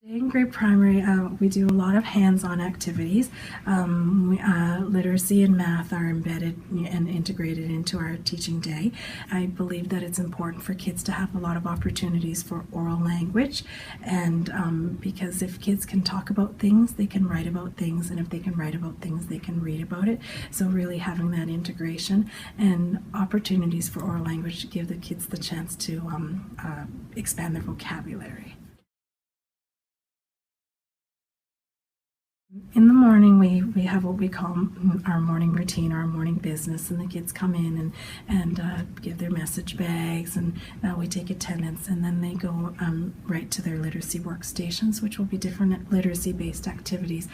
In grade primary, we do a lot of hands-on activities. Literacy and math are embedded and integrated into our teaching day. I believe that it's important for kids to have a lot of opportunities for oral language, and because if kids can talk about things, they can write about things, and if they can write about things, they can read about it. So really having that integration and opportunities for oral language to give the kids the chance to expand their vocabulary. In the morning, we have what we call our morning routine, our morning business, and the kids come in and give their message bags, and we take attendance, and then they go right to their literacy workstations, which will be different literacy-based activities.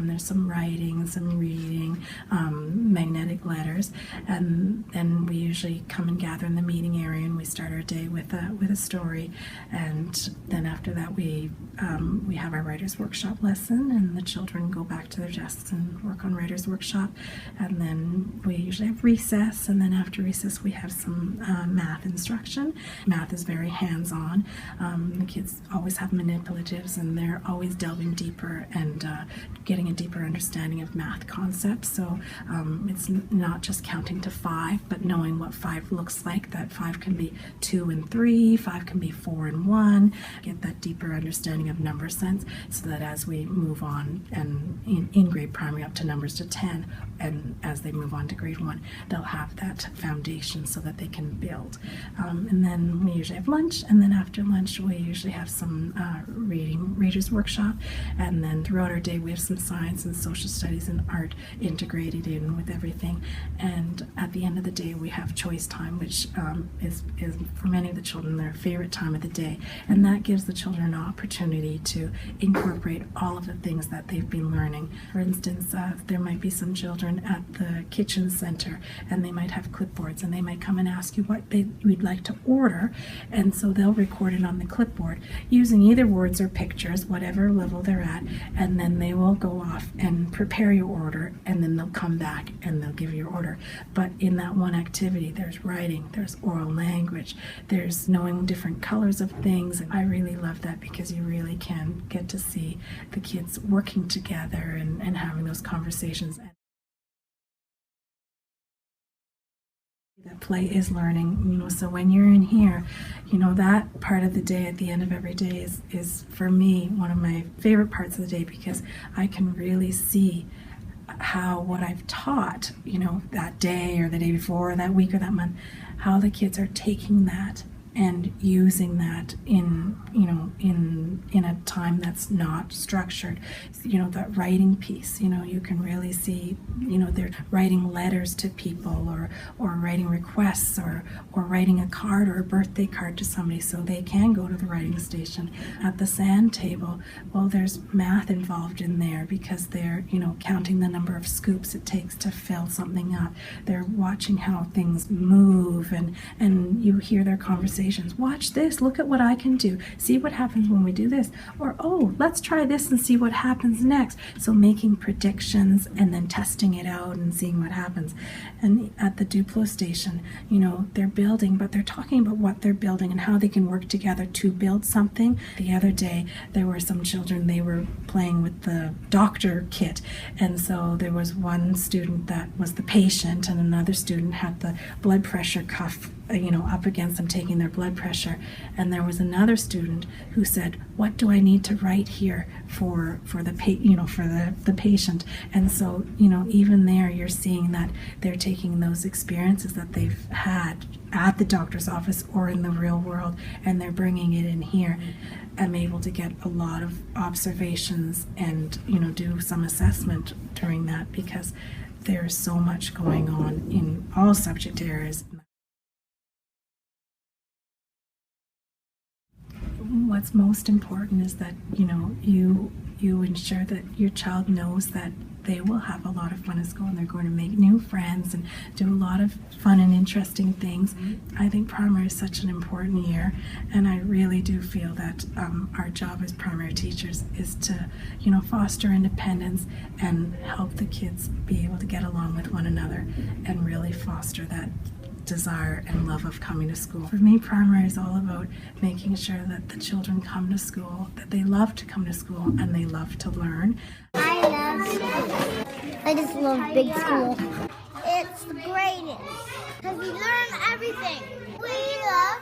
There's some writing, some reading, magnetic letters, and then we usually come and gather in the meeting area, and we start our day with a story, and then after that we have our writer's workshop lesson, and the children go back to their desks and work on writer's workshop, and then we usually have recess, and then after recess we have some math instruction. Math is very hands-on. The kids always have manipulatives, and they're always delving deeper and getting a deeper understanding of math concepts. So it's not just counting to 5, but knowing what 5 looks like, that 5 can be 2 and 3, 5 can be 4 and 1, get that deeper understanding of number sense, so that as we move on and in grade primary up to numbers to 10, and as they move on to grade 1, they'll have that foundation so that they can build. And then we usually have lunch, and then after lunch we usually have some readers workshop, and then throughout our day we have some science and social studies and art integrated in with everything. And at the end of the day we have choice time, which is for many of the children their favorite time of the day, and that gives the children an opportunity to incorporate all of the things that they've been learning. For instance, there might be some children at the kitchen center, and they might have clipboards, and they might come and ask you what we'd like to order, and so they'll record it on the clipboard using either words or pictures, whatever level they're at, and then they will go off and prepare your order, and then they'll come back and they'll give you your order. But in that one activity, there's writing, there's oral language, there's knowing different colors of things, and I really love that because you really can get to see the kids working together and having those conversations. That play is learning, so when you're in here, that part of the day at the end of every day is for me one of my favorite parts of the day, because I can really see how what I've taught, that day or the day before or that week or that month, how the kids are taking that and using that in a time that's not structured. That writing piece, you can really see, they're writing letters to people, or writing requests, or writing a card or a birthday card to somebody so they can go to the writing station. At the sand table, well, there's math involved in there because they're, counting the number of scoops it takes to fill something up. They're watching how things move, and you hear their conversations. Watch this, look at what I can do, see what happens when we do this, or oh, let's try this and see what happens next. So making predictions and then testing it out and seeing what happens. And at the Duplo station, they're building, but they're talking about what they're building and how they can work together to build something. The other day there were some children, they were playing with the doctor kit, and so there was one student that was the patient, and another student had the blood pressure cuff up against them, taking their blood pressure, and there was another student who said, what do I need to write here for the patient? And so even there you're seeing that they're taking those experiences that they've had at the doctor's office or in the real world, and they're bringing it in here. I'm able to get a lot of observations and do some assessment during that, because there's so much going on in all subject areas. What's most important is that you ensure that your child knows that they will have a lot of fun at school, and they're going to make new friends and do a lot of fun and interesting things. I think primary is such an important year, and I really do feel that our job as primary teachers is to foster independence and help the kids be able to get along with one another, and really foster that desire and love of coming to school. For me, primary is all about making sure that the children come to school, that they love to come to school, and they love to learn. I love school. I just love big school. It's the greatest because we learn everything. We love